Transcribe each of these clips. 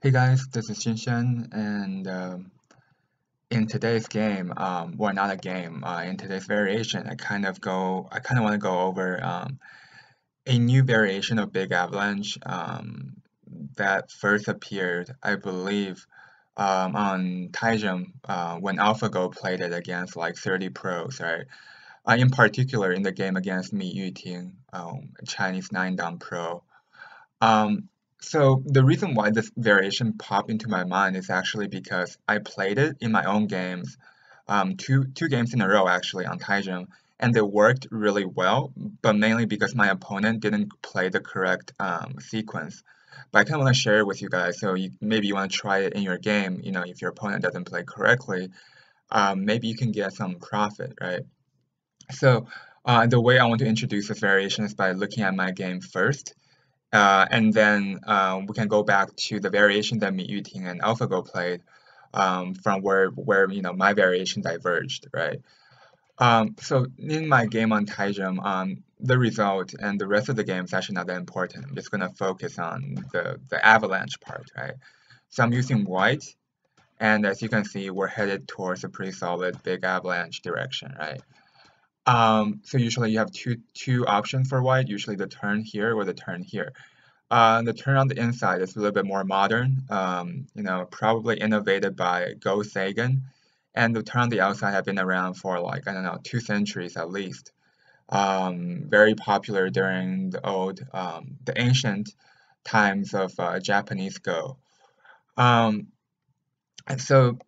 Hey guys, this is Jinshan, and in today's game, well, not a game, in today's variation, I kind of want to go over a new variation of Big Avalanche that first appeared, I believe, on Taijum when Alphago played it against like 30 pros, right? In particular, in the game against Mi Yuting, a Chinese 9-dan pro. Um, so the reason why this variation popped into my mind is actually because I played it in my own games, two games in a row actually on Taijun, and they worked really well, but mainly because my opponent didn't play the correct sequence. But I kind of want to share it with you guys, so maybe you want to try it in your game. If your opponent doesn't play correctly, maybe you can get some profit, right? So the way I want to introduce this variation is by looking at my game first. And then we can go back to the variation that Mi Yuting and AlphaGo played from where my variation diverged, right? So in my game on Taijum, the result and the rest of the game is actually not that important. I'm just gonna focus on the avalanche part, right? So I'm using white, and as you can see, we're headed towards a pretty solid big avalanche direction, right? So usually you have two options for white, usually the turn here or the turn here. The turn on the inside is a little bit more modern, probably innovated by Joseki, and the turn on the outside have been around for like, I don't know, 2 centuries at least. Very popular during the ancient times of Japanese Go. Um, and so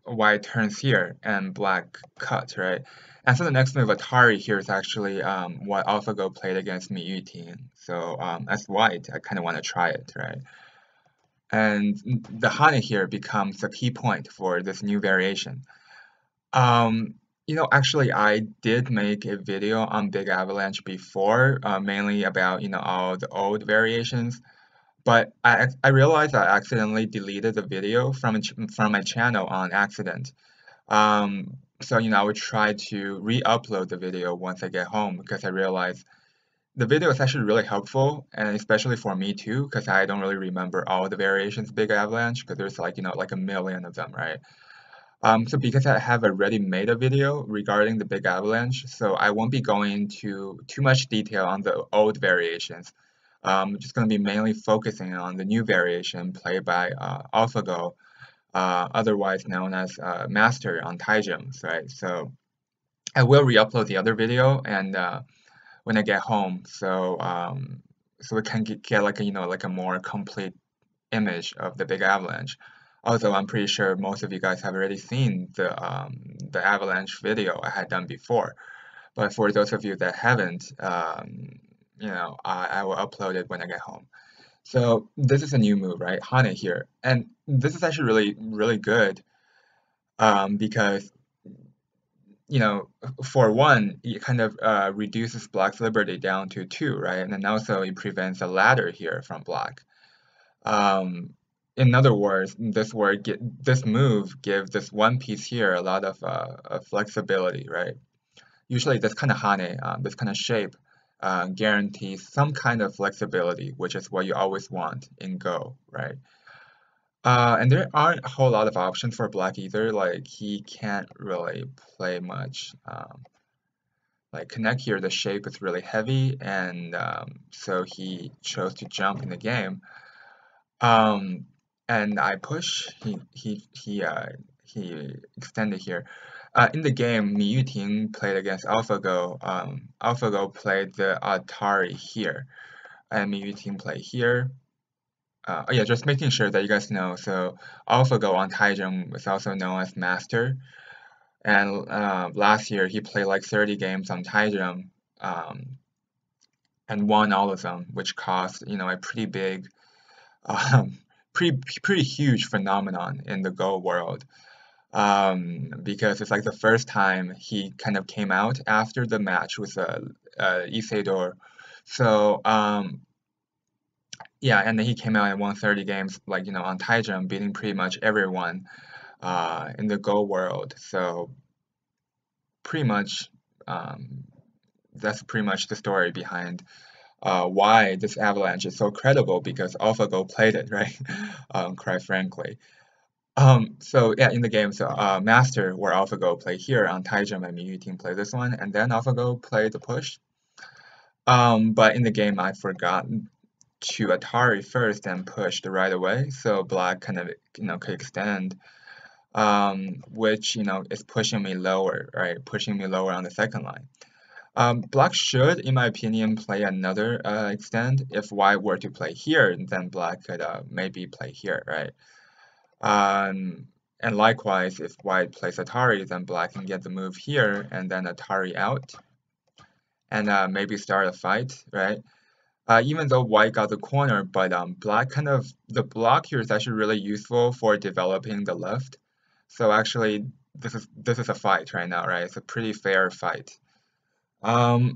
white turns here and black cuts, right? And so the next move, Atari here is actually what AlphaGo played against Mi Yuting. So as white, I kind of want to try it, right? And the Hane here becomes a key point for this new variation. Um, actually, I did make a video on Big Avalanche before, mainly about, all the old variations. But I realized I accidentally deleted the video from my channel on accident. So, I would try to re-upload the video once I get home because I realized the video is actually really helpful, and especially for me too, because I don't really remember all the variations of Big Avalanche because there's like, like a million of them, right? So because I have already made a video regarding the Big Avalanche, so I won't be going into too much detail on the old variations. I'm just going to be mainly focusing on the new variation played by Alphago, otherwise known as Master on Taijums, right? So I will re-upload the other video and when I get home, so we can get like like a more complete image of the Big Avalanche. Also, I'm pretty sure most of you guys have already seen the Avalanche video I had done before. But for those of you that haven't, I will upload it when I get home. So this is a new move, right? Hane here. And this is actually really, really good because, you know, for one, it kind of reduces Black's liberty down to 2, right? And then also it prevents a ladder here from Black. Um, in other words, this move gives this one piece here a lot of flexibility, right? Usually this kind of hane, this kind of shape, guarantees some kind of flexibility, which is what you always want in Go, right? And there aren't a whole lot of options for Black either. Like he can't really play much. Like connect here, the shape is really heavy, and so he chose to jump in the game. Um, and I push. He extended here. In the game, Mi Yuting played against AlphaGo. AlphaGo played the Atari here, and Mi Yuting played here. Oh yeah, just making sure that you guys know. So AlphaGo on Taijun was also known as Master, and last year he played like 30 games on Taijun, um, and won all of them, which caused a pretty big, um, pretty huge phenomenon in the Go world. Because it's like the first time he kind of came out after the match with Isidore. So yeah, and then he came out and won 30 games, like on Taijun, beating pretty much everyone in the Go world. So pretty much um, that's pretty much the story behind why this Avalanche is so credible, because AlphaGo played it, right? Quite frankly. So yeah, in the game, so Master or AlphaGo play here on Taijum, and Miyu team play this one, and then AlphaGo play the push. But in the game, I forgot to Atari first and pushed right away, so Black kind of could extend, which is pushing me lower, right? Pushing me lower on the second line. Black should, in my opinion, play another extend. If White were to play here, then Black could maybe play here, right? And likewise, if White plays Atari, then Black can get the move here and then Atari out, and maybe start a fight, right? Even though White got the corner, but Black the block here is actually really useful for developing the left. So actually, this is a fight right now, right? It's a pretty fair fight. Right.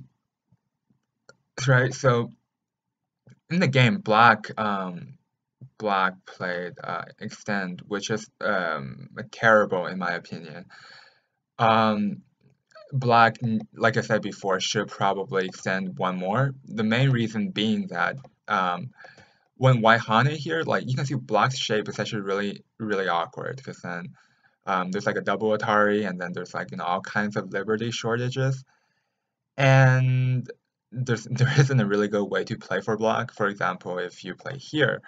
So in the game, Black played extend, which is terrible in my opinion. Black, like I said before, should probably extend one more. The main reason being that when White Hane here, like you can see Black's shape is actually really awkward, because then there's like a double Atari, and then there's like all kinds of liberty shortages, and there isn't a really good way to play for Black. For example, if you play here,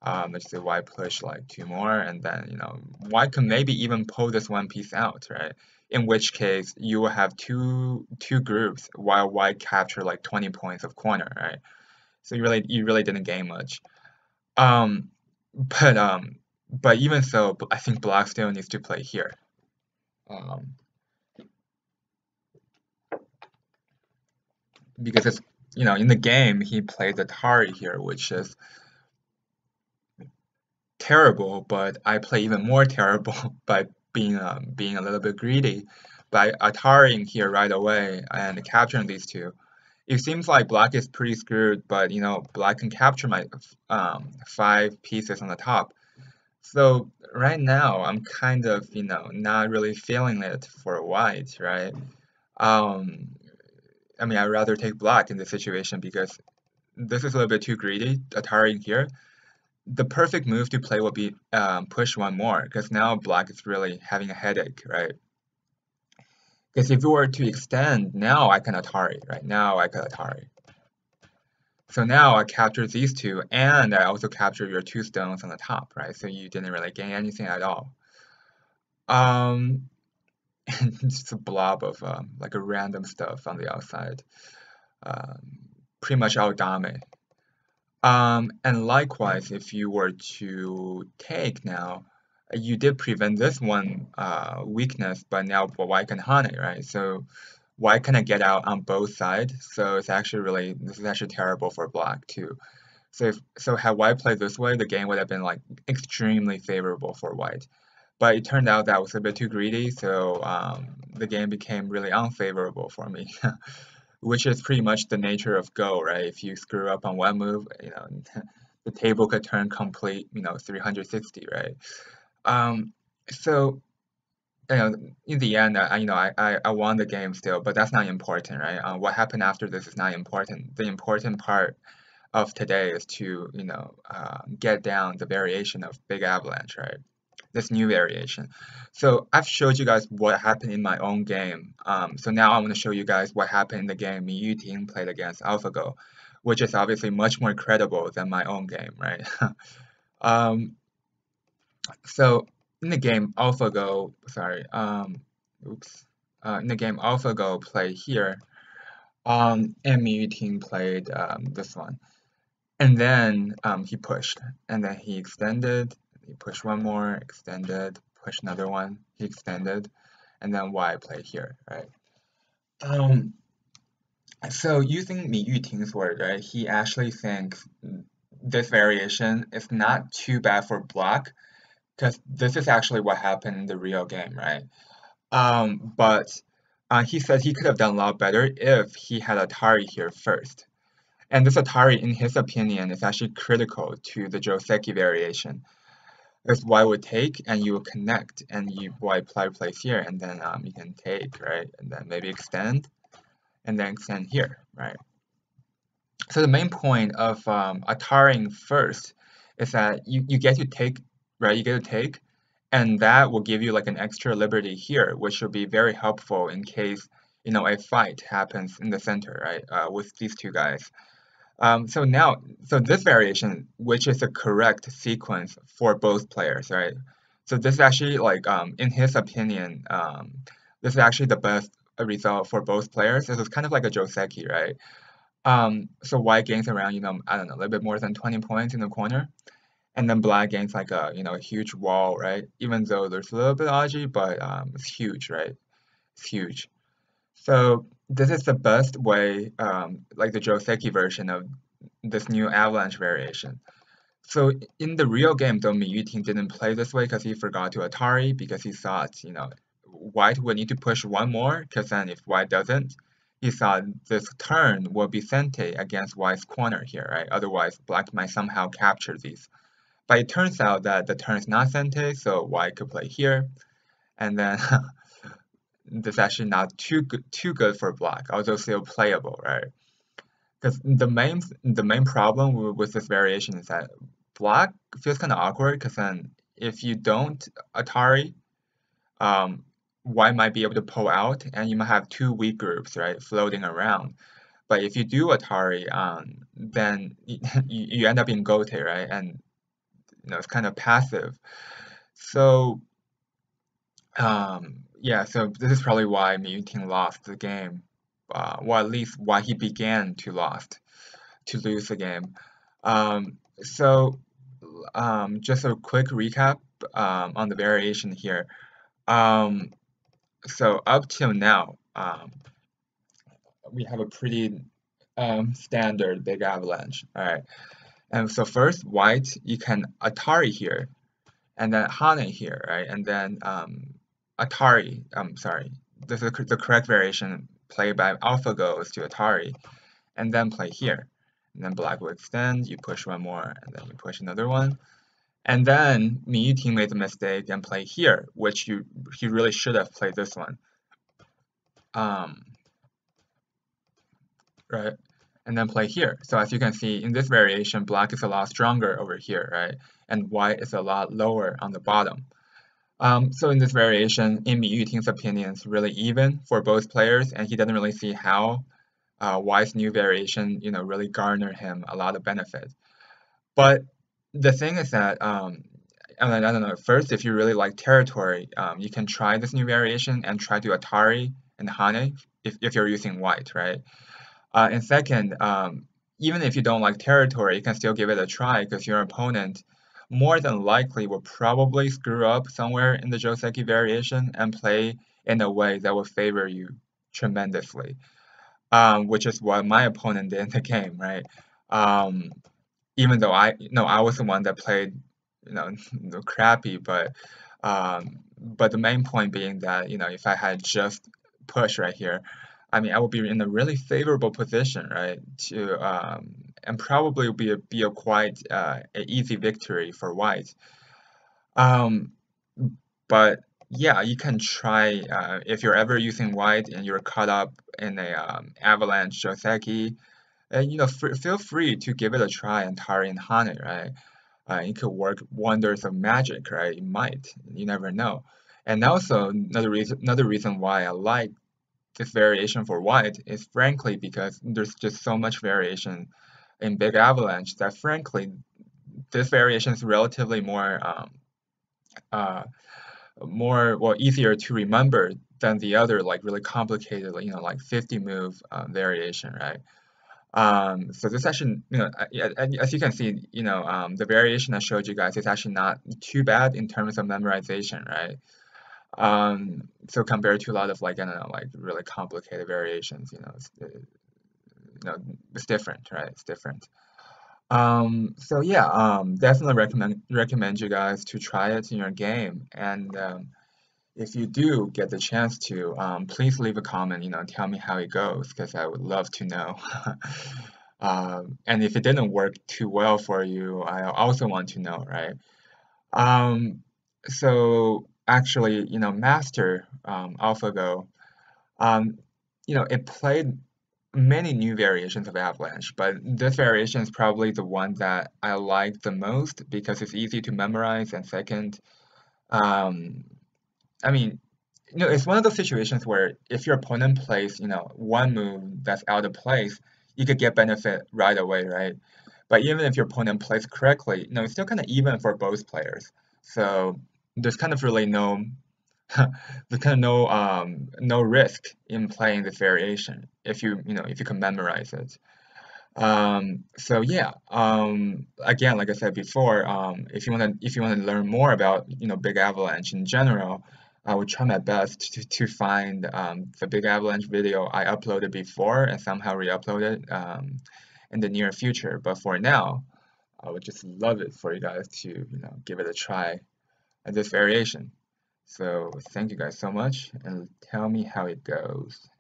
let's say White push like two more, and then White can maybe even pull this one piece out, right? In which case you will have two groups while White capture like 20 points of corner, right? So you really didn't gain much. Um, but even so, I think Black still needs to play here. Um, because it's in the game he played Atari here, which is terrible, but I play even more terrible by being a little bit greedy, by Ataring here right away and capturing these two. It seems like Black is pretty screwed, but Black can capture my 5 pieces on the top. So right now I'm kind of not really feeling it for White, right? Um, I mean, I'd rather take Black in this situation, because this is a little bit too greedy, Ataring here. The perfect move to play would be push one more, because now Black is really having a headache, right? Because if you were to extend, now I can Atari, right? Now I can Atari. So now I capture these two, and I also capture your 2 stones on the top, right? So you didn't really gain anything at all. And just a blob of like a random stuff on the outside. Pretty much all dame. And likewise, if you were to take now, you did prevent this one weakness, but now White can Hane, right? So White can get out on both sides. So it's actually this is actually terrible for Black too. So had White played this way, the game would have been like extremely favorable for White. But it turned out that was a bit too greedy, so the game became really unfavorable for me. Which is pretty much the nature of Go, right? If you screw up on one move, the table could turn complete, 360, right? Um, so in the end, I won the game still, but that's not important, right? What happened after this is not important. The important part of today is to get down the variation of Big Avalanche, right? This new variation. So I've showed you guys what happened in my own game. So now I'm going to show you guys what happened in the game Miyu team played against Alphago, which is obviously much more credible than my own game, right? um, so in the game Alphago, sorry, oops, in the game Alphago played here, and Miyu team played this one. And then he pushed, and then he extended, he pushed one more, extended, push another one, he extended, and then Y play here, right? Um, so using Miyu Ting's word, right, he actually thinks this variation is not too bad for Black, because this is actually what happened in the real game, right? But he said he could have done a lot better if he had Atari here first. And this Atari, in his opinion, is actually critical to the Joseki variation. Because Y would take and you would connect, and Y place here, and then you can take, right? And then maybe extend, and then extend here, right? So the main point of Ataring first is that you get to take, right? You get to take, and that will give you like an extra liberty here, which will be very helpful in case, a fight happens in the center, right? With these two guys. So this variation, which is the correct sequence for both players, right? So this is actually like, in his opinion, this is actually the best result for both players. This is kind of like a Joseki, right? So white gains around, I don't know, a little bit more than 20 points in the corner, and then black gains like a huge wall, right? Even though there's a little bit of Aji, but it's huge, right? It's huge. So this is the best way, like the Joseki version of this new Avalanche variation. So in the real game, though, Miyuting didn't play this way because he forgot to Atari because he thought, white would need to push one more because then if white doesn't, he thought this turn will be Sente against white's corner here, right? Otherwise, black might somehow capture these. But it turns out that the turn is not Sente, so white could play here, and then this is actually not too good for black, although still playable, right? Because the main problem with this variation is that black feels kind of awkward because then if you don't Atari, um, white might be able to pull out and you might have two weak groups, right, floating around. But if you do Atari, then you end up in Gote, right? And it's kind of passive. So yeah, so this is probably why Miyuting lost the game. Well, at least why he began to lose the game. So just a quick recap on the variation here. Um, so up till now, we have a pretty standard big avalanche. All right, and so first white, you can Atari here, and then Hane here, right, and then Atari. Sorry, this is the correct variation. Play by Alphago is to Atari, and then play here. And then black will extend, you push one more, and then you push another one. And then Miyu team made the mistake and play here, which he really should have played this one. Um, right? And then play here. So as you can see, in this variation, black is a lot stronger over here, right? And white is a lot lower on the bottom. So in this variation, in Miyu Ting's opinion, it's really even for both players, and he doesn't really see how White's new variation, really garner him a lot of benefit. But the thing is that, I don't know, first, if you really like territory, you can try this new variation and try to Atari and Hane if you're using white, right? And second, even if you don't like territory, you can still give it a try because your opponent more than likely will probably screw up somewhere in the Joseki variation and play in a way that will favor you tremendously, which is what my opponent did in the game, right? Um, Even though I was the one that played, crappy, but the main point being that, if I had just pushed right here, I mean, I would be in a really favorable position, right, to and probably be a quite a easy victory for white. Um, but yeah, you can try if you're ever using white and you're caught up in a Avalanche Joseki, feel free to give it a try and Tari and Hane, right? It could work wonders of magic, right? It might. You never know. And also another reason why I like this variation for white is frankly because there's just so much variation in Big Avalanche that frankly this variation is relatively uh, more well easier to remember than the other like really complicated like 50 move variation, right? So this actually, as you can see, the variation I showed you guys is actually not too bad in terms of memorization, right? So compared to a lot of like, I don't know, like really complicated variations, it's different, right? It's different. So yeah, definitely recommend you guys to try it in your game. And if you do get the chance to, please leave a comment, tell me how it goes, because I would love to know. And if it didn't work too well for you, I also want to know, right? So actually, Master AlphaGo, um, it played many new variations of Avalanche, but this variation is probably the one that I like the most because it's easy to memorize, and second, um, I mean, it's one of those situations where if your opponent plays, one move that's out of place, you could get benefit right away, right? But even if your opponent plays correctly, it's still kind of even for both players. So there's kind of really no there's kind of no risk in playing this variation if you can memorize it. So yeah, again, like I said before, if you wanna learn more about Big Avalanche in general, I would try my best to find the Big Avalanche video I uploaded before and somehow re-upload it in the near future. But for now, I would just love it for you guys to give it a try at this variation. So thank you guys so much, and tell me how it goes.